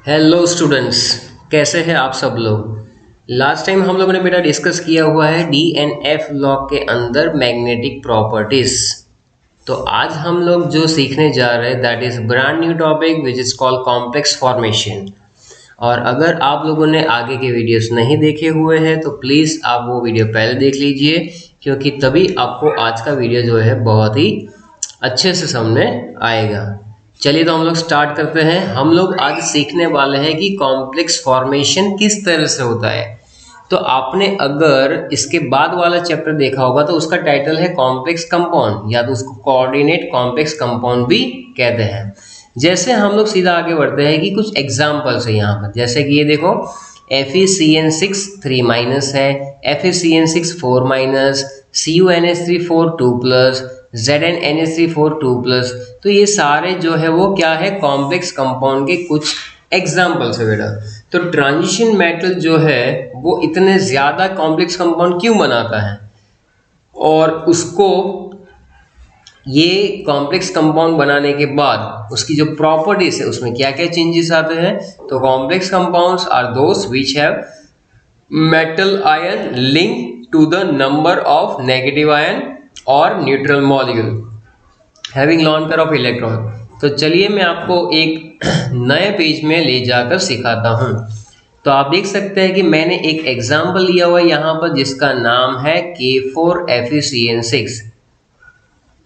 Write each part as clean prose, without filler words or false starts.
Hello students, कैसे हैं आप सब लोग। लास्ट टाइम हम लोगों ने बेटा डिस्कस किया हुआ है डी एन एफ लॉ के अंदर मैग्नेटिक प्रॉपर्टीज। तो आज हम लोग जो सीखने जा रहे हैं that is brand new topic which is called complex formation. और अगर आप लोगों ने आगे के वीडियोस नहीं देखे हुए हैं तो प्लीज़ आप वो वीडियो पहले देख लीजिए, क्योंकि तभी आपको आज का वीडियो जो है बहुत ही अच्छे से समझ में आएगा। चलिए तो हम लोग स्टार्ट करते हैं। हम लोग आज सीखने वाले हैं कि कॉम्प्लेक्स फॉर्मेशन किस तरह से होता है। तो आपने अगर इसके बाद वाला चैप्टर देखा होगा तो उसका टाइटल है कॉम्प्लेक्स कंपाउंड, या तो उसको कोऑर्डिनेट कॉम्प्लेक्स कंपाउंड भी कहते हैं। जैसे हम लोग सीधा आगे बढ़ते हैं कि कुछ एग्जाम्पल्स है यहाँ पर, जैसे कि ये देखो FeCN6 3 माइनस है, FeCN6 4 minus, CuNH3 4 2 plus, ZnNH3 4 2 plus. तो ये सारे जो है वो क्या है, कॉम्प्लेक्स कंपाउंड के कुछ एग्जाम्पल्स है बेटा। तो ट्रांजिशन मेटल जो है वो इतने ज्यादा कॉम्प्लेक्स कंपाउंड क्यों बनाता है, और उसको ये कॉम्प्लेक्स कंपाउंड बनाने के बाद उसकी जो प्रॉपर्टीज है उसमें क्या क्या चेंजेस आते हैं। तो complex compounds are those which have metal ion link to the number of negative ion और neutral molecule having lone pair of electron. तो चलिए मैं आपको एक नए पेज में ले जाकर सिखाता हूँ। तो आप देख सकते हैं कि मैंने एक एग्जाम्पल लिया हुआ है यहाँ पर जिसका नाम है K4FeCN6।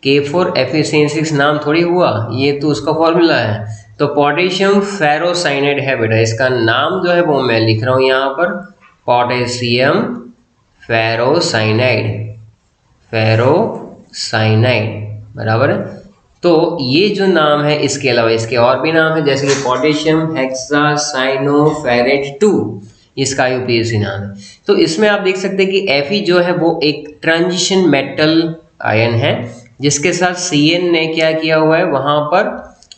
K4FeCN6 नाम थोड़ी हुआ, ये तो उसका फॉर्मूला है। तो पोटेशियम फेरोसाइनाइड है बेटा, इसका नाम जो है वो मैं लिख रहा हूँ यहाँ पर, पोटेशियम फेरोसाइनाइड, फेरोसाइनाइड बराबर है। तो ये जो नाम है, इसके अलावा इसके और भी नाम है, जैसे कि पोटेशियम हेक्सासाइनोफेरेट 2, इसका यूपीएससी नाम है। तो इसमें आप देख सकते हैं कि Fe जो है वो एक ट्रांजिशन मेटल आयन है जिसके साथ Cn ने क्या किया हुआ है, वहां पर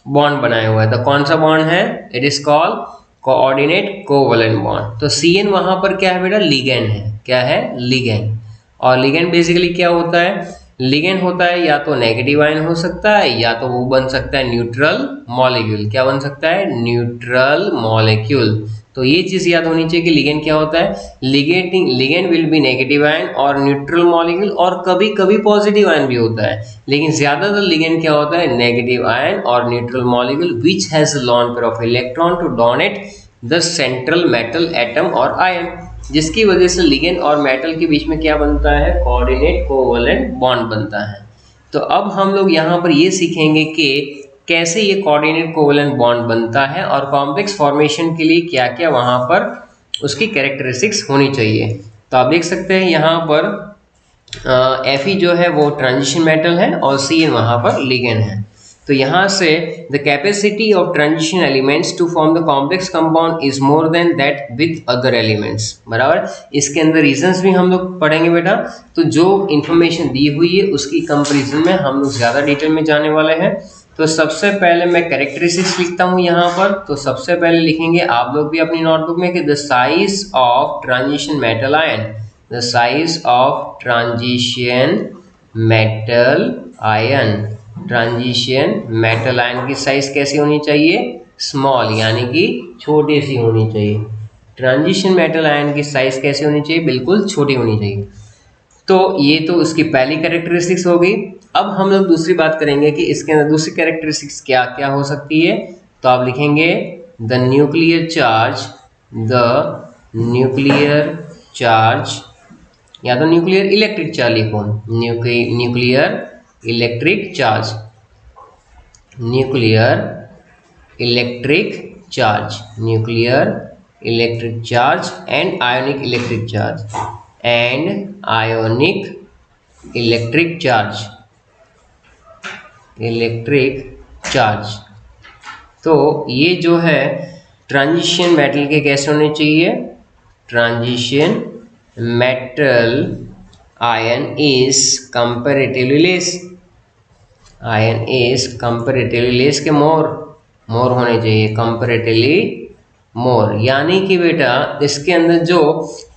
बॉन्ड बनाया हुआ है। तो कौन सा बॉन्ड है, it is called coordinate covalent bond. तो Cn वहां पर क्या है बेटा, लिगेंड है। क्या है, लिगेंड। और लिगेंड बेसिकली क्या होता है, लिगेंड होता है या तो नेगेटिव आयन हो सकता है या तो वो बन सकता है न्यूट्रल मॉलिक्यूल। क्या बन सकता है, न्यूट्रल मॉलिक्यूल। तो ये चीज याद होनी चाहिए कि लिगेंड क्या होता है, ligand will be negative ion और न्यूट्रल मॉलिक्यूल, और कभी कभी पॉजिटिव आयन भी होता है, लेकिन ज्यादातर लिगेंड क्या होता है, नेगेटिव आयन और neutral molecule which has lone pair of electron to donate the central metal atom और आयन, जिसकी वजह से लिगेंड और मेटल के बीच में क्या बनता है, कोऑर्डिनेट कोवलेंट बॉन्ड बनता है। तो अब हम लोग यहाँ पर ये सीखेंगे कि कैसे ये कोऑर्डिनेट कोवलेंट बॉन्ड बनता है और कॉम्प्लेक्स फॉर्मेशन के लिए क्या क्या वहाँ पर उसकी कैरेक्टरिस्टिक्स होनी चाहिए। तो आप देख सकते हैं यहाँ पर Fe जो है वो ट्रांजिशन मेटल है और Cn वहाँ पर लिगेंड है। तो यहाँ से the capacity of transition elements to form the complex compound is more than that with other elements, बराबर। इसके अंदर रीजंस भी हम लोग पढ़ेंगे बेटा। तो जो इंफॉर्मेशन दी हुई है उसकी कंपैरिजन में हम लोग ज़्यादा डिटेल में जाने वाले हैं। तो सबसे पहले मैं कैरेक्टरिस्टिक्स लिखता हूँ यहाँ पर। तो सबसे पहले लिखेंगे आप लोग भी अपनी नोटबुक में कि the size of transition metal ion, the size of transition metal ion, transition metal ion की साइज कैसी होनी चाहिए, स्मॉल, यानी कि छोटी सी होनी चाहिए। ट्रांजिशन मेटल आयन की साइज कैसी होनी चाहिए, बिल्कुल छोटी होनी चाहिए। तो ये तो उसकी पहली कैरेक्टरिस्टिक्स हो गई। अब हम लोग दूसरी बात करेंगे कि इसके अंदर दूसरी कैरेक्टरिस्टिक्स क्या क्या हो सकती है। तो आप लिखेंगे the nuclear charge, the nuclear charge, या तो न्यूक्लियर इलेक्ट्रिक चार्ज लिखो, nuclear electric charge, nuclear electric charge, nuclear electric charge and ionic electric charge, and ionic electric charge, electric charge. तो ये जो है ट्रांजिशन मेटल के कैसे होने चाहिए, transition metal ion is comparatively less, ion is comparatively less के मोर होने चाहिए, कंपैरेटिवली मोर। यानी कि बेटा इसके अंदर जो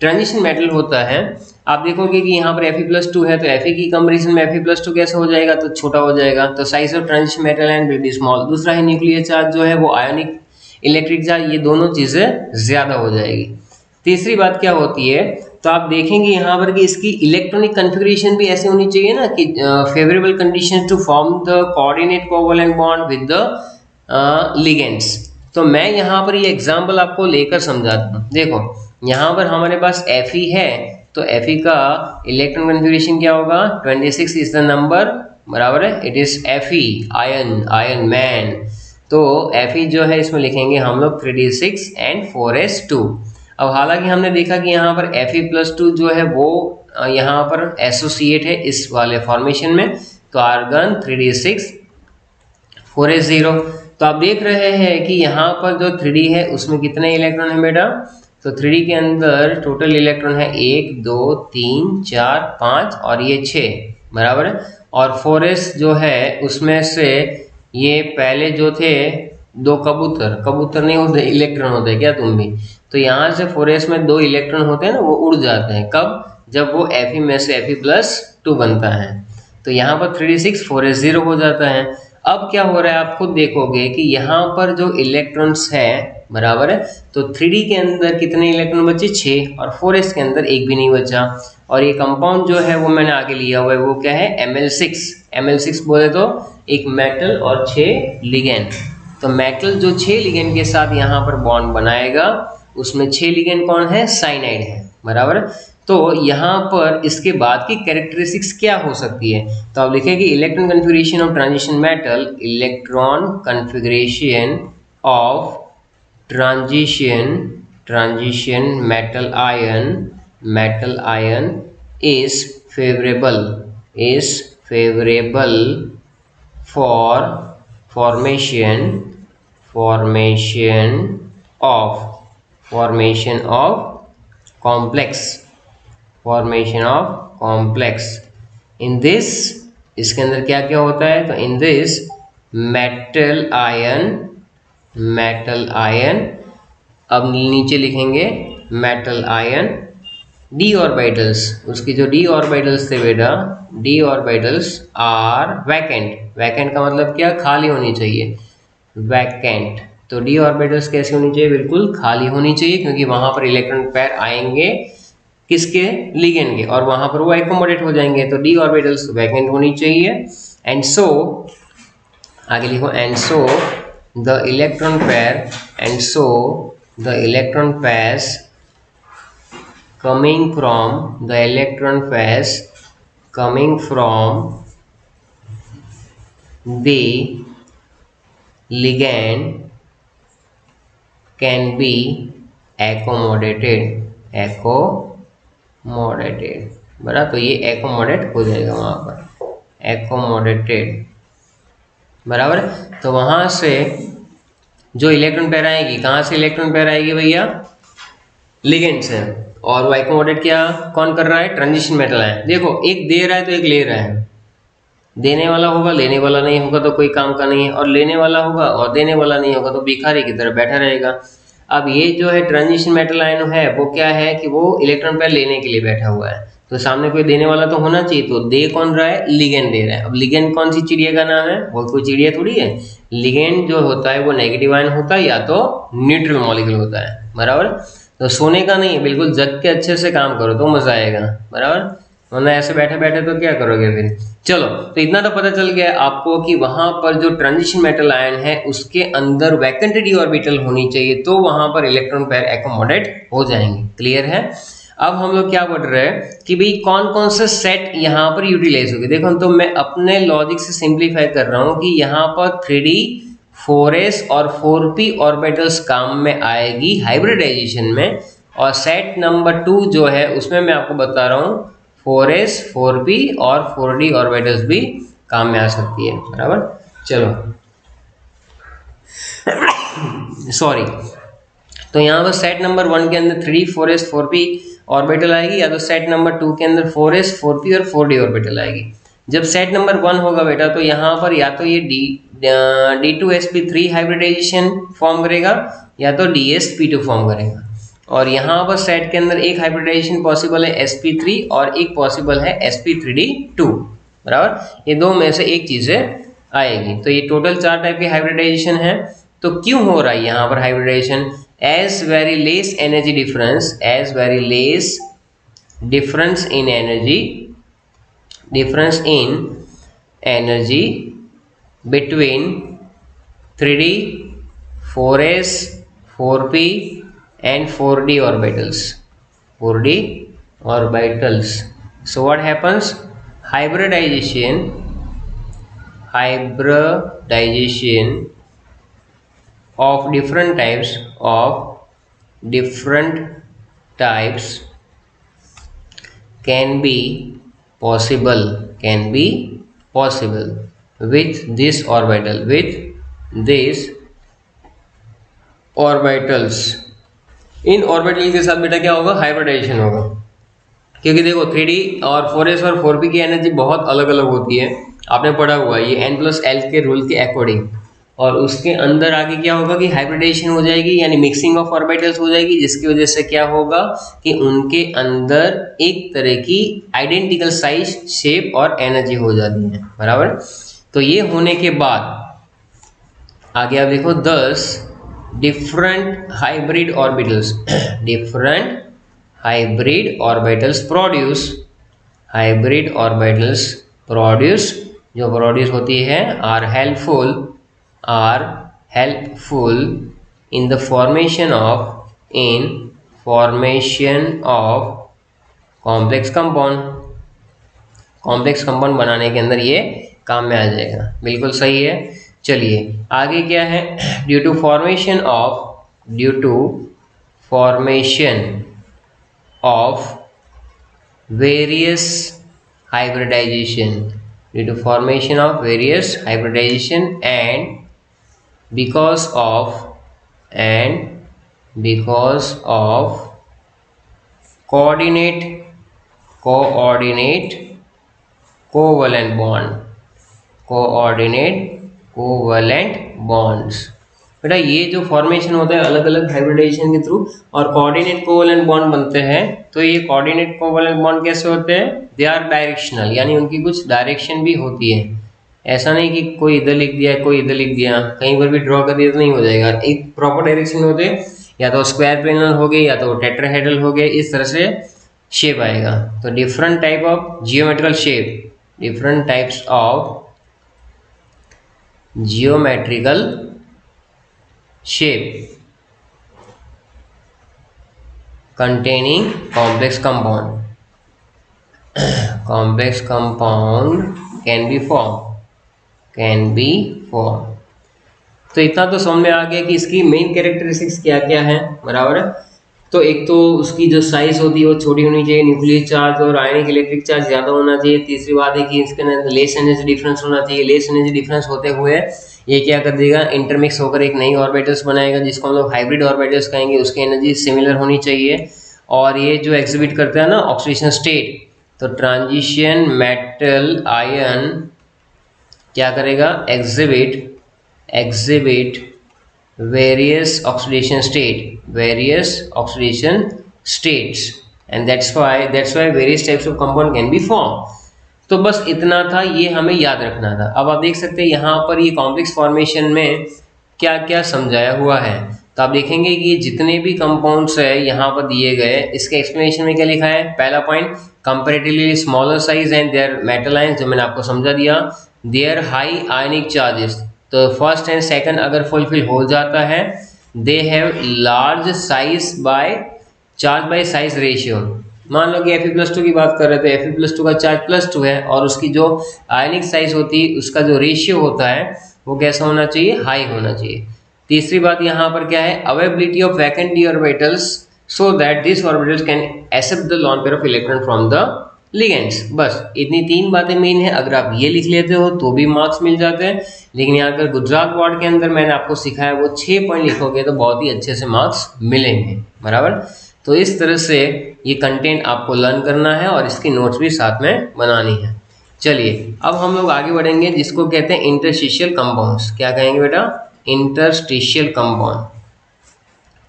ट्रांजिशन मेटल होता है, आप देखोगे कि यहाँ पर Fe+2 है, तो Fe की कंपैरिजन में Fe+2 कैसे हो जाएगा, तो छोटा हो जाएगा। तो size of transition metal and will be small. दूसरा है न्यूक्लियर चार्ज जो है वो आयोनिक इलेक्ट्रिक चार्ज, ये दोनों चीज़ें ज़्यादा हो जाएगी। तीसरी बात क्या होती है, तो आप देखेंगे यहाँ पर कि इसकी इलेक्ट्रॉनिक कॉन्फ़िगरेशन भी ऐसी होनी चाहिए ना कि favourable condition to form the coordinate covalent bond with the ligands. तो मैं यहाँ पर ये एग्जांपल आपको लेकर समझाता हूँ। देखो यहाँ पर हमारे पास Fe है, तो Fe का इलेक्ट्रॉन कॉन्फ़िगरेशन क्या होगा, 26 इज द नंबर, बराबर है, it is Fe ion man. तो Fe जो है इसमें लिखेंगे हम लोग 3d6 एंड 4s2। अब हालांकि हमने देखा कि यहाँ पर Fe+2 जो है वो यहाँ पर एसोसिएट है इस वाले फॉर्मेशन में, तो आर्गन 3d6 4s0। तो आप देख रहे हैं कि यहाँ पर जो 3d है उसमें कितने इलेक्ट्रॉन है बेटा, तो 3d के अंदर टोटल इलेक्ट्रॉन है 1 2 3 4 5 और ये 6, बराबर है। और 4s जो है उसमें से ये पहले जो थे दो कबूतर नहीं होते, इलेक्ट्रॉन होते हैं क्या तुम भी, तो यहाँ से 4s में 2 इलेक्ट्रॉन होते हैं ना, वो उड़ जाते हैं। कब, जब वो Fe में से Fe+2 बनता है, तो यहाँ पर 3d6 4s0 हो जाता है। अब क्या हो रहा है आप खुद देखोगे कि यहाँ पर जो इलेक्ट्रॉन्स है, बराबर है, तो 3d के अंदर कितने इलेक्ट्रॉन बचे, 6, और 4s के अंदर एक भी नहीं बचा। और ये कंपाउंड जो है वो मैंने आगे लिया हुआ है, वो क्या है, Ml6 बोले तो एक मेटल और 6 लिगेंड। तो मेटल जो 6 लिगेंड के साथ यहाँ पर बॉन्ड बनाएगा, उसमें 6 लिगेंड कौन है, साइनाइड है, बराबर। तो यहाँ पर इसके बाद की कैरेक्टरिस्टिक्स क्या हो सकती है, तो आप लिखेंगे electron configuration of transition metal, electron configuration of transition metal ion is favorable for formation of complex in this, इसके अंदर क्या क्या होता है, तो in this metal ion, अब नीचे लिखेंगे मेटल आयन, डी ऑर्बिटल्स, उसकी जो डी ऑर्बिटल्स थे बेटा, डी ऑर्बिटल्स आर वैकेंट का मतलब क्या, खाली होनी चाहिए, वैकेंट। तो डी ऑर्बिटल्स कैसी होनी चाहिए, बिल्कुल खाली होनी चाहिए, क्योंकि वहां पर इलेक्ट्रॉन पेयर आएंगे किसके, लिगेंड के, और वहां पर वो एकोमोडेट हो जाएंगे। तो डी ऑर्बिटल्स वैकेंट होनी चाहिए। एंड सो आगे लिखो, and so the electron pairs coming from the ligand can be accommodated, बरा, तो ये एकोमोडेट हो जाएगा वहां पर, एकोमोडेटेड, बराबर। तो वहां से जो इलेक्ट्रॉन पेयर आएगी, कहाँ से इलेक्ट्रॉन पेयर आएगी भैया, लिगेंड से, और वो एकोमोडेट क्या कौन कर रहा है, ट्रांजिशन मेटल है। देखो एक दे रहा है तो एक ले रहा है, देने वाला होगा लेने वाला नहीं होगा तो कोई काम का नहीं है, और लेने वाला होगा और देने वाला नहीं होगा तो भिखारी की तरह बैठा रहेगा। अब ये जो है ट्रांजिशन मेटल आयन है, वो क्या है कि वो इलेक्ट्रॉन पेयर लेने के लिए बैठा हुआ है, तो सामने कोई देने वाला तो होना चाहिए, तो दे कौन रहा है, लिगेंड दे रहा है। अब लिगेंड कौन सी चिड़िया का नाम है, वो कोई चिड़िया थोड़ी है। लिगेंड जो होता है वो नेगेटिव आयन होता है या तो न्यूट्रल मॉलिक्यूल होता है, बराबर। तो सोने का नहीं, बिल्कुल जग के अच्छे से काम करो तो मजा आएगा, बराबर, वरना ऐसे बैठे बैठे तो क्या करोगे फिर। चलो, तो इतना तो पता चल गया आपको कि वहां पर जो ट्रांजिशन मेटल आयन है उसके अंदर वैकेंट डी ऑर्बिटल होनी चाहिए, तो वहां पर इलेक्ट्रॉन पेयर एकोमोडेट हो जाएंगे। क्लियर है। अब हम लोग क्या पढ़ रहे हैं कि भाई कौन कौन से सेट यहाँ पर यूटिलाइज होगी। देखो तो मैं अपने लॉजिक से सिंप्लीफाई कर रहा हूँ कि यहाँ पर 3d 4s और 4p ऑर्बिटल्स काम में आएगी हाइब्रिडाइजेशन में, और सेट नंबर 2 जो है उसमें मैं आपको बता रहा हूँ 4s 4p और 4d ऑर्बिटल्स भी काम में आ सकती है, बराबर। चलो सॉरी, तो यहाँ पर सेट नंबर 1 के अंदर 3d 4s 4p ऑर्बिटल आएगी, या तो सेट नंबर 2 के अंदर 4s 4p और 4d ऑर्बिटल आएगी। जब सेट नंबर 1 होगा बेटा, तो यहाँ पर या तो ये D2sp3 हाइब्रिडाइजेशन फॉर्म करेगा या तो DsP2 फॉर्म करेगा, और यहाँ पर सेट के अंदर एक हाइब्रिडाइजेशन पॉसिबल है sp3 और एक पॉसिबल है sp3d2, बराबर। ये दो में से एक चीज़ें आएगी। तो ये टोटल 4 टाइप के हाइब्रिडाइजेशन है, तो क्यों हो रहा है यहाँ पर hybridization? As very less energy difference, as very less difference in energy between 3d 4s 4p and 4d orbitals, 4d orbitals. So what happens? hybridization of different types can be possible with this orbitals. In orbital के साथ बेटा क्या होगा? Hybridisation होगा। क्योंकि देखो 3d और 4s और 4p की एनर्जी बहुत अलग अलग होती है, आपने पढ़ा हुआ है ये n+l के रूल के अकॉर्डिंग। और उसके अंदर आगे क्या होगा कि हाइब्रिडेशन हो जाएगी, यानी मिक्सिंग ऑफ ऑर्बिटल्स हो जाएगी, जिसकी वजह से क्या होगा कि उनके अंदर एक तरह की आइडेंटिकल साइज, शेप और एनर्जी हो जाती है, बराबर। तो ये होने के बाद आगे आप देखो 10 डिफरेंट हाइब्रिड ऑर्बिटल्स जो प्रोड्यूस होती है are helpful in the formation of complex compound बनाने के अंदर ये काम में आ जाएगा। बिल्कुल सही है। चलिए आगे क्या है? Due to formation of various hybridization and because of coordinate covalent bonds। बेटा ये जो फॉर्मेशन होता है अलग अलग हाइब्रिडाइजेशन के थ्रू और कोऑर्डिनेट कोवैलेंट बॉन्ड बनते हैं, तो ये कोऑर्डिनेट कोवैलेंट बॉन्ड कैसे होते हैं? दे आर डायरेक्शनल, यानी उनकी कुछ डायरेक्शन भी होती है। ऐसा नहीं कि कोई इधर लिख दिया कोई इधर लिख दिया, कहीं पर भी ड्रॉ कर दिया तो नहीं हो जाएगा। एक प्रॉपर डायरेक्शन होते हैं, या तो स्क्वायर प्लेनर हो गए या तो टेट्राहेड्रल हो गए, इस तरह से शेप आएगा। तो different type of geometrical shape, different types of geometrical shape containing complex compound can be formed। तो इतना तो समझ में आ गया कि इसकी मेन कैरेक्टरिस्टिक्स क्या क्या है, बराबर है। तो एक तो उसकी जो साइज होती है वो छोटी होनी चाहिए, न्यूक्लियर चार्ज और आयनिक इलेक्ट्रिक चार्ज ज़्यादा होना चाहिए। तीसरी बात है कि इसके अंदर लेस एनर्जी डिफरेंस होना चाहिए। लेस एनर्जी डिफरेंस होते हुए ये क्या कर देगा? इंटरमिक्स होकर एक नई ऑर्बिटल्स बनाएगा, जिसको हम लोग हाइब्रिड ऑर्बिटल्स कहेंगे। उसकी एनर्जी सिमिलर होनी चाहिए। और ये जो एग्जिबिट करता है ना ऑक्सीडेशन स्टेट, तो ट्रांजिशन मेटल आयन क्या करेगा? Exhibit various oxidation states and that's why various types of compound can be formed। तो बस इतना था, ये हमें याद रखना था। अब आप देख सकते हैं यहाँ पर ये कॉम्प्लेक्स फॉर्मेशन में क्या क्या समझाया हुआ है। तो आप देखेंगे कि जितने भी कंपाउंड्स है यहाँ पर दिए गए, इसके एक्सप्लेनेशन में क्या लिखा है? पहला point, comparatively smaller size and their metal ions, जो मैंने आपको समझा दिया। देयर हाई आयनिक चार्जेस, तो फर्स्ट एंड सेकंड अगर फुलफिल हो जाता है, they have large size by charge by size ratio. मान लो कि Fe+2 की बात कर रहे थे, Fe+2 का चार्ज +2 है और उसकी जो आयनिक साइज होती है उसका जो रेशियो होता है वो कैसा होना चाहिए? हाई होना चाहिए। तीसरी बात यहाँ पर क्या है? Availability of vacant d orbitals so that this orbitals can accept the lone pair of electron from the ligands. बस इतनी तीन बातें मेन है। अगर आप ये लिख लेते हो तो भी मार्क्स मिल जाते हैं, लेकिन यहाँ पर गुजरात बोर्ड के अंदर मैंने आपको सिखाया वो 6 पॉइंट लिखोगे तो बहुत ही अच्छे से मार्क्स मिलेंगे, बराबर। तो इस तरह से ये कंटेंट आपको लर्न करना है और इसकी नोट्स भी साथ में बनानी है। चलिए अब हम लोग आगे बढ़ेंगे, जिसको कहते हैं इंटरस्टिशियल कंपाउंड्स। क्या कहेंगे बेटा? Interstitial compound.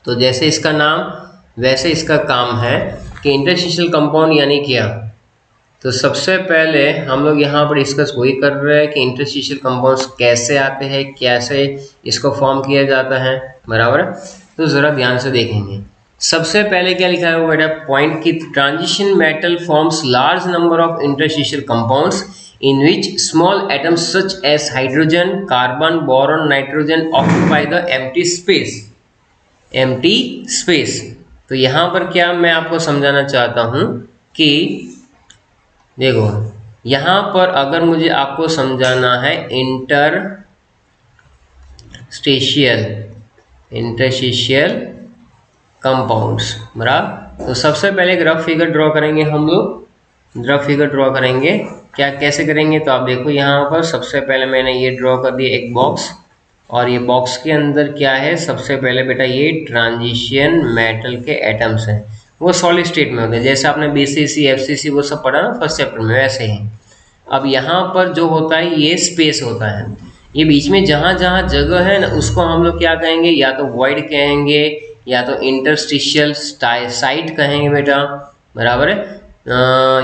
तो जैसे इसका नाम वैसे इसका काम है कि इंटरस्टिशियल कंपाउंड यानी क्या? तो सबसे पहले हम लोग यहाँ पर डिस्कस वही कर रहे हैं कि इंटरस्टिशियल कंपाउंड्स कैसे आते हैं, कैसे इसको फॉर्म किया जाता है, बराबर है। तो ज़रा ध्यान से देखेंगे। सबसे पहले क्या लिखा है वो बेटा, पॉइंट की transition metal forms large number of interstitial compounds in which small atoms such as hydrogen, carbon, boron, nitrogen occupy the empty space। तो यहाँ पर क्या मैं आपको समझाना चाहता हूँ कि देखो, यहाँ पर अगर मुझे आपको समझाना है इंटरस्टिशियल कंपाउंड्स, बराबर। तो सबसे पहले ग्राफ फिगर ड्रॉ करेंगे हम लोग, ग्राफ फिगर ड्रॉ करेंगे। क्या कैसे करेंगे, तो आप देखो यहाँ पर सबसे पहले मैंने ये ड्रॉ कर दिया एक बॉक्स, और ये बॉक्स के अंदर क्या है, सबसे पहले बेटा ये ट्रांजिशन मेटल के एटम्स हैं, वो सॉलिड स्टेट में होते हैं, जैसे आपने बीसीसी एफसीसी वो सब पढ़ा ना फर्स्ट चैप्टर में, वैसे ही। अब यहाँ पर जो होता है ये स्पेस होता है, ये बीच में जहाँ जहाँ जगह है ना उसको हम लोग क्या कहेंगे, या तो वॉइड कहेंगे या तो इंटरस्टिशियल साइट कहेंगे बेटा, बराबर है,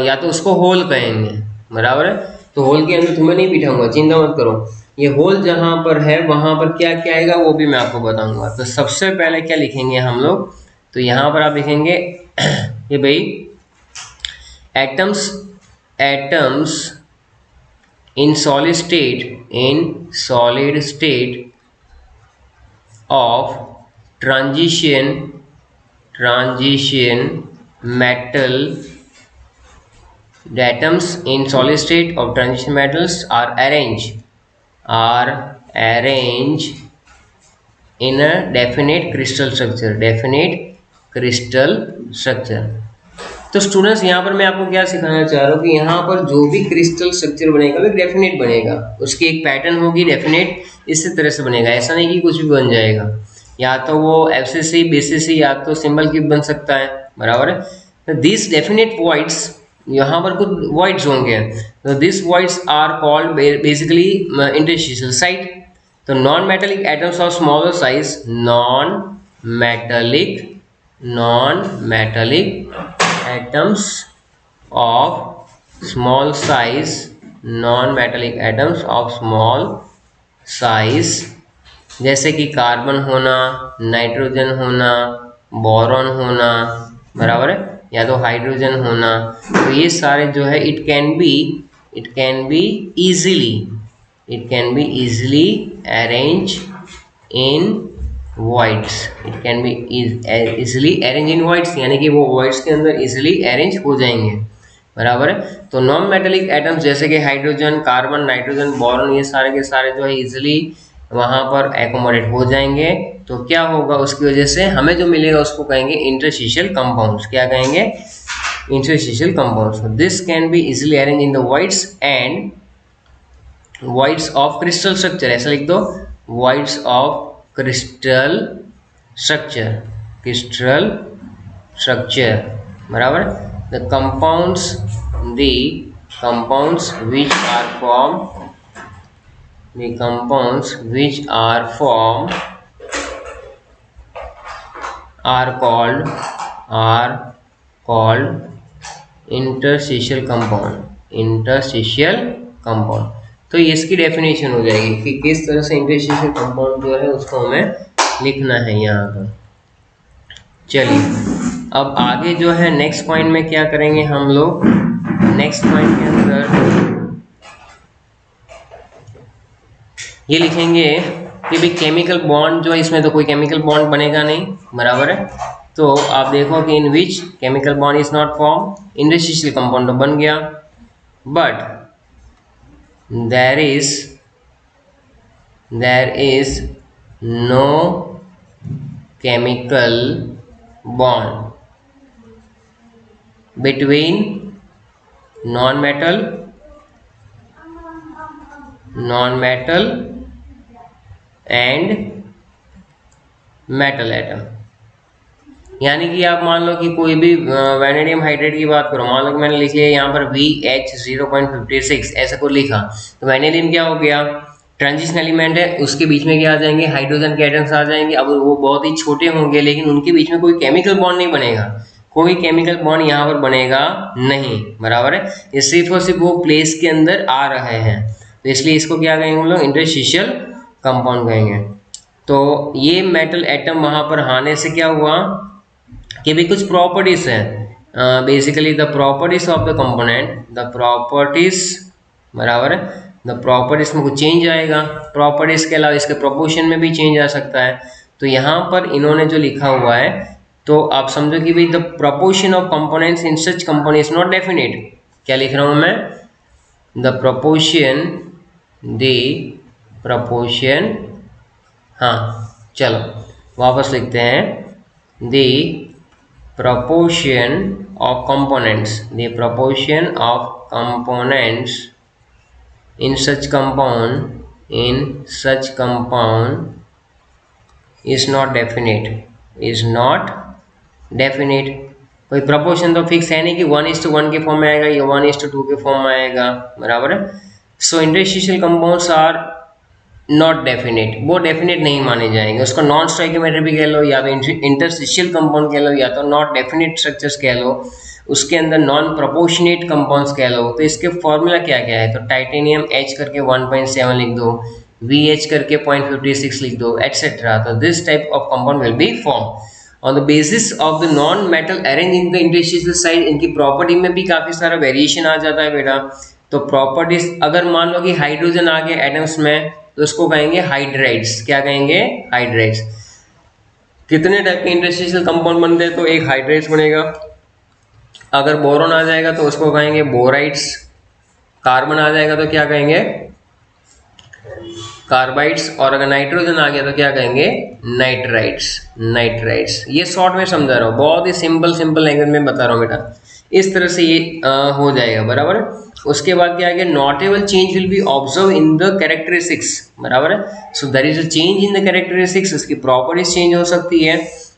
या तो उसको होल कहेंगे, बराबर है। तो होल के अंदर तुम्हें नहीं बिठाऊंगा, चिंता मत करो। ये होल जहां पर है वहां पर क्या क्या आएगा वो भी मैं आपको बताऊंगा। तो सबसे पहले क्या लिखेंगे हम लोग, तो यहाँ पर आप लिखेंगे ये भाई atoms in solid state of transition metal, the atoms in solid state of transition metals are arranged in a definite crystal structure। तो स्टूडेंट्स यहाँ पर मैं आपको क्या सिखाना चाह रहा हूँ कि यहाँ पर जो भी क्रिस्टल स्ट्रक्चर बनेगा वो डेफिनेट बनेगा, उसकी एक पैटर्न होगी डेफिनेट, इसी तरह से बनेगा, ऐसा नहीं कि कुछ भी बन जाएगा। या तो वो एफसीसी बीसीसी या तो सिंबल क्यूब बन सकता है, बराबर है। तो दिस डेफिनेट वॉइड्स, यहाँ पर कुछ वॉइड्स होंगे, तो this voids are called basically interstitial site. तो non metallic atoms of smaller size, non metallic atoms of small size, non-metallic atoms of small size, जैसे कि कार्बन होना, नाइट्रोजन होना, बोरॉन होना, बराबर है, या तो हाइड्रोजन होना। तो ये सारे जो है it can be easily arranged in voids, यानी कि वो voids के अंदर easily arrange हो जाएंगे, बराबर है। तो नॉन मेटेलिक एटम्स जैसे कि हाइड्रोजन, कार्बन, नाइट्रोजन, बोरॉन, ये सारे के सारे जो है इजीली वहां पर एकोमोडेट हो जाएंगे। तो क्या होगा, उसकी वजह से हमें जो मिलेगा उसको कहेंगे इंटरस्टिशियल कंपाउंड्स। क्या कहेंगे, interstitial compounds. This can be easily arrange in the voids of crystal structure, ऐसा लिख दो, voids ऑफ क्रिस्टल स्ट्रक्चर, बराबर। The compounds which are formed are called interstitial compound। तो इसकी डेफिनेशन हो जाएगी कि किस तरह से इंटरस्टिशियल कंपाउंड जो है उसको हमें लिखना है यहाँ पर। चलिए अब आगे जो है नेक्स्ट पॉइंट में क्या करेंगे हम लोग, नेक्स्ट पॉइंट के अंदर ये लिखेंगे कि भाई केमिकल बॉन्ड जो है, इसमें तो कोई केमिकल बॉन्ड बनेगा नहीं, बराबर है। तो आप देखो कि in which chemical bond is not form, interstitial compound बन गया, but there is no chemical bond between non-metal and metal atom। यानी कि आप मान लो कि कोई भी वैनेडियम हाइड्रेट की बात करो, मान लो कि मैंने लिख लिया यहाँ पर VH0.56 ऐसा कुछ लिखा, तो वैनेडियम क्या हो गया, ट्रांजिशन एलिमेंट है, उसके बीच में क्या आ जाएंगे, हाइड्रोजन के एटम्स आ जाएंगे। अब वो बहुत ही छोटे होंगे लेकिन उनके बीच में कोई केमिकल बॉन्ड नहीं बनेगा, कोई केमिकल बॉन्ड यहाँ पर बनेगा नहीं, बराबर है। ये सिर्फ और सिर्फ वो प्लेस के अंदर आ रहे हैं, तो इसलिए इसको क्या कहेंगे हम लोग, इंटरस्टिशियल कंपाउंड कहेंगे। तो ये मेटल एटम वहां पर आने से क्या हुआ कि भी कुछ प्रॉपर्टीज है, basically the properties of the component, the properties, बराबर है, द प्रॉपर्टीज में कुछ चेंज आएगा। प्रॉपर्टीज के अलावा इसके प्रोपोर्शन में भी चेंज आ सकता है। तो यहाँ पर इन्होंने जो लिखा हुआ है, तो आप समझो कि भाई the proportion of components in such compound is not definite. क्या लिख रहा हूं मैं, द प्रपोर्शन, हाँ चलो वापस लिखते हैं, the proportion of components in such compound is not definite। कोई प्रोपोर्शन तो फिक्स है नहीं कि 1:1 के फॉर्म में आएगा या 1:2 के फॉर्म में आएगा, बराबर है। So interstitial compounds are not definite, वो डेफिनेट नहीं माने जाएंगे। उसको नॉन स्टोइकियोमेट्री भी कह लो, या तो इंटरस्टिशियल कंपाउंड कह लो, या तो नॉट डेफिनेट स्ट्रक्चर्स कह लो, उसके अंदर नॉन प्रोपोर्शनेट कंपाउंड्स कह लो। तो इसके फॉर्मूला क्या क्या है, तो टाइटेनियम H करके 1.7 लिख दो, VH करके 0.56 लिख दो, एटसेट्रा। तो this type of compound will be form on the basis of the non metal arrange in the interstitial side. इनकी प्रॉपर्टी में भी काफी सारा वेरिएशन आ जाता है बेटा। तो प्रॉपर्टीज, अगर मान लो कि हाइड्रोजन आ गया एटम्स में, तो उसको कहेंगे हाइड्राइड्स। क्या कहेंगे, हाइड्राइड्स। कितने टाइप के इंटरस्टिशियल कंपाउंड बनते हैं, तो एक हाइड्राइड्स बनेगा। अगर बोरॉन आ जाएगा तो उसको कहेंगे बोराइड्स। कार्बन आ जाएगा तो क्या कहेंगे, कार्बाइड्स। और अगर नाइट्रोजन आ गया तो क्या कहेंगे, नाइट्राइड्स। ये शॉर्ट में समझा रहा हूँ, बहुत ही सिंपल लैंग्वेज में बता रहा हूँ बेटा। इस तरह से ये हो जाएगा, बराबर। उसके बाद क्या आ गया, notable change will be observe in the characteristics, बराबर है। So there is a change in the characteristics, उसकी प्रॉपर्टीज चेंज हो सकती है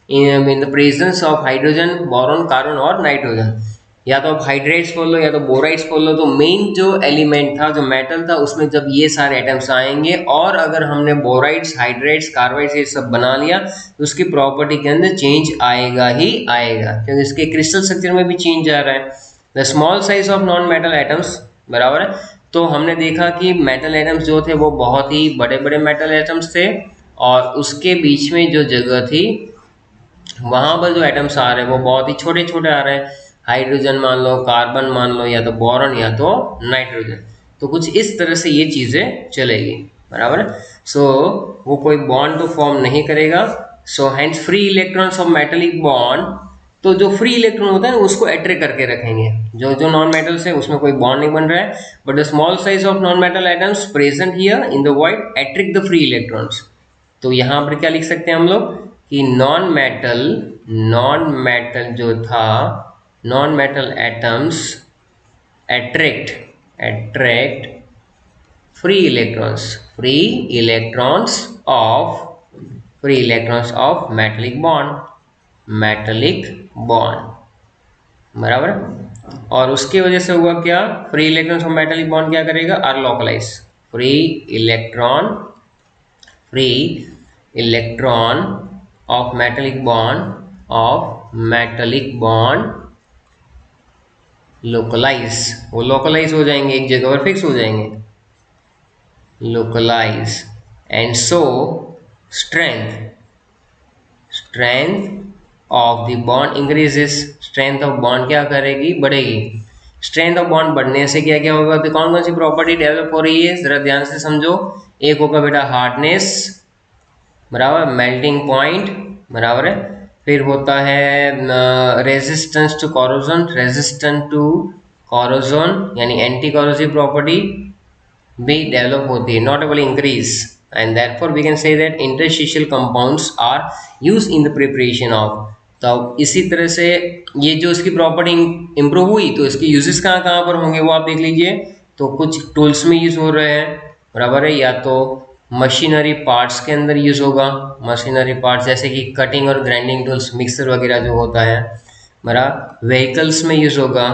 in the presence of hydrogen, boron, carbon और नाइट्रोजन। या तो आप हाइड्राइड्स बोल लो या तो बोराइड्स बोल लो। तो मेन जो एलिमेंट था, जो मेटल था, उसमें जब ये सारे एटम्स आएंगे, और अगर हमने बोराइड्स, हाइड्राइड्स, कार्बाइड्स ये सब बना लिया, तो उसकी प्रॉपर्टी के अंदर चेंज आएगा ही आएगा, क्योंकि इसके क्रिस्टल स्ट्रक्चर में भी चेंज आ रहा है। The small size of non metal atoms, बराबर है। तो हमने देखा कि मेटल एटम्स जो थे वो बहुत ही बड़े बड़े मेटल एटम्स थे, और उसके बीच में जो जगह थी वहां पर जो एटम्स आ रहे हैं वो बहुत ही छोटे छोटे आ रहे हैं। हाइड्रोजन मान लो, कार्बन मान लो, या तो बोरॉन या तो नाइट्रोजन। तो कुछ इस तरह से ये चीजें चलेगी, बराबर है। सो वो कोई बॉन्ड तो फॉर्म नहीं करेगा। So hence free electrons of metallic bond, तो जो फ्री इलेक्ट्रॉन होता है ना उसको अट्रैक्ट करके रखेंगे। जो जो नॉन मेटल्स है उसमें कोई बॉन्ड नहीं बन रहा है, but the small size of non metal atoms present here in the void attract the free electrons. तो यहाँ पर क्या लिख सकते हैं हम लोग कि नॉन मेटल जो था, non metal atoms attract free electrons of metallic bond, बराबर। और उसकी वजह से हुआ क्या, free electrons of metallic bond क्या करेगा, are localize. Free electron of metallic bond localize, वो लोकलाइज हो जाएंगे, एक जगह पर फिक्स हो जाएंगे, localize. And so strength of the bond increases. Strength of bond क्या करेगी, बढ़ेगी। स्ट्रेंथ ऑफ बॉन्ड बढ़ने से क्या क्या होगा, तो कौन कौन सी प्रॉपर्टी डेवलप हो रही है, जरा ध्यान से समझो। एक होगा बेटा हार्डनेस, बराबर, मेल्टिंग पॉइंट, बराबर है। फिर होता है रेजिस्टेंस टू कॉरोजन, यानी एंटी कॉरोसिव प्रॉपर्टी भी डेवलप होती है, notably increase. And therefore we can say that interstitial compounds are used in the preparation of. तो इसी तरह से ये जो इसकी प्रॉपर्टी इंप्रूव हुई, तो इसके यूजेस कहाँ कहाँ पर होंगे वो आप देख लीजिए। तो कुछ टूल्स में यूज हो रहे हैं, बराबर है, या तो मशीनरी पार्ट्स के अंदर यूज होगा। मशीनरी पार्ट्स जैसे कि कटिंग और ग्राइंडिंग टूल्स, मिक्सर वगैरह जो होता है, बराबर। व्हीकल्स में यूज होगा,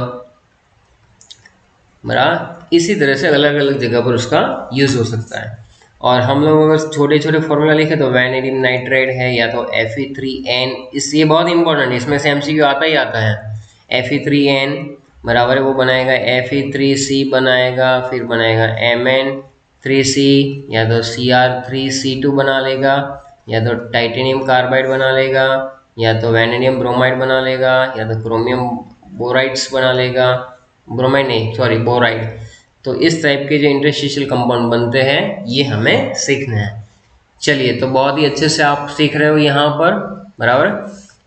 बराबर। इसी तरह से अलग अलग जगह पर उसका यूज हो सकता है। और हम लोग अगर छोटे छोटे फॉर्मूला लिखे तो वैनेडियम नाइट्राइड है या तो Fe3n, इस ये बहुत इंपॉर्टेंट है, इसमें से MCQ आता ही आता है। Fe3n बराबर है वो बनाएगा Fe3C बनाएगा, फिर बनाएगा Mn3C, या तो Cr3C2 बना लेगा, या तो टाइटेनियम कार्बाइड बना लेगा, या तो वैनेडियम ब्रोमाइड बना लेगा, या तो क्रोमियम बोराइड्स बना लेगा, ब्रोमाइड नहीं सॉरी बोराइड। तो इस टाइप के जो इंटरस्टिशियल कंपाउंड बनते हैं ये हमें सीखना है। चलिए, तो बहुत ही अच्छे से आप सीख रहे हो यहाँ पर, बराबर।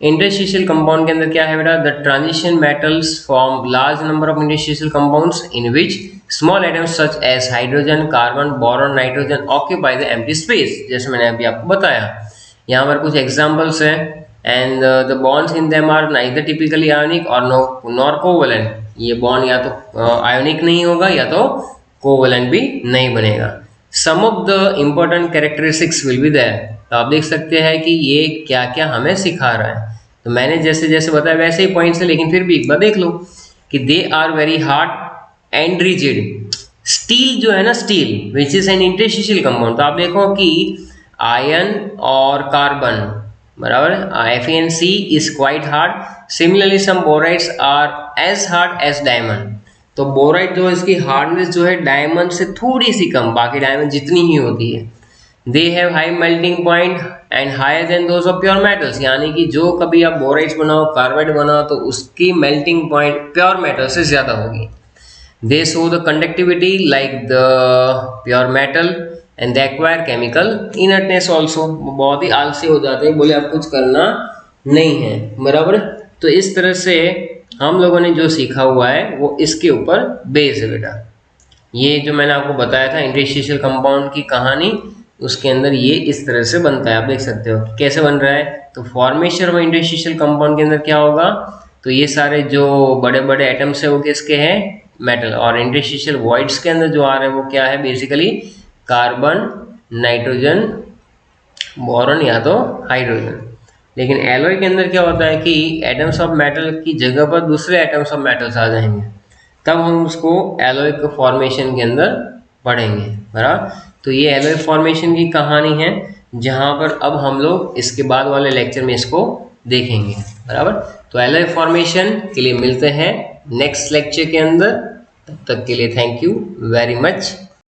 इंटरस्टिशियल कंपाउंड के अंदर क्या है बेटा, the transition metals form large number of interstitial compounds in which small atoms such as hydrogen, carbon, boron, nitrogen occupy the empty space, जैसे मैंने अभी आपको बताया। यहाँ पर कुछ एग्जाम्पल्स हैं, and the bonds in them are neither typically ionic और नॉर कोवेलेंट। ये बॉन्ड या तो आयोनिक नहीं होगा या तो कोवेलेंट भी नहीं बनेगा। Some of the important characteristics will be there. तो आप देख सकते हैं कि ये क्या क्या हमें सिखा रहा है। तो मैंने जैसे जैसे बताया वैसे ही पॉइंट्स है, लेकिन फिर भी एक बार देख लो कि they are very hard and rigid. Steel जो है ना, steel which is an interstitial compound, तो आप देखो कि आयन और कार्बन बराबर, FeNC is quite hard. Similarly some borides are as hard as diamond. तो बोराइड जो इसकी हार्डनेस जो है डायमंड से थोड़ी सी कम, बाकी डायमंड जितनी ही होती है। They have high melting point and higher than those of pure metals, यानी कि जो कभी आप बोराइड्स बनाओ, कार्बाइड बनाओ, तो उसकी मेल्टिंग पॉइंट प्योर मेटल से ज्यादा होगी। दे show the conductivity like the pure metal and they acquire chemical inertness also. बहुत ही आलसी हो जाते हैं, बोले अब कुछ करना नहीं है, बराबर। तो इस तरह से हम लोगों ने जो सीखा हुआ है वो इसके ऊपर बेस है बेटा। ये जो मैंने आपको बताया था इंटरस्टिशियल कंपाउंड की कहानी, उसके अंदर ये इस तरह से बनता है। आप देख सकते हो कैसे बन रहा है। तो फॉर्मेशन ऑफ इंटरस्टिशियल कंपाउंड के अंदर क्या होगा, तो ये सारे जो बड़े बड़े एटम्स है वो किसके हैं, मेटल। और इंटरस्टिशियल वॉइड्स के अंदर जो आ रहे हैं वो क्या है, बेसिकली कार्बन, नाइट्रोजन, बोरॉन या तो हाइड्रोजन। लेकिन एलॉय के अंदर क्या होता है कि एटम्स ऑफ मेटल की जगह पर दूसरे एटम्स ऑफ मेटल्स आ जाएंगे, तब हम उसको एलॉय के फॉर्मेशन के अंदर पढ़ेंगे, बराबर। तो ये एलॉय फॉर्मेशन की कहानी है, जहाँ पर अब हम लोग इसके बाद वाले लेक्चर में इसको देखेंगे, बराबर। तो एलॉय फॉर्मेशन के लिए मिलते हैं नेक्स्ट लेक्चर के अंदर। तब तक के लिए थैंक यू वेरी मच।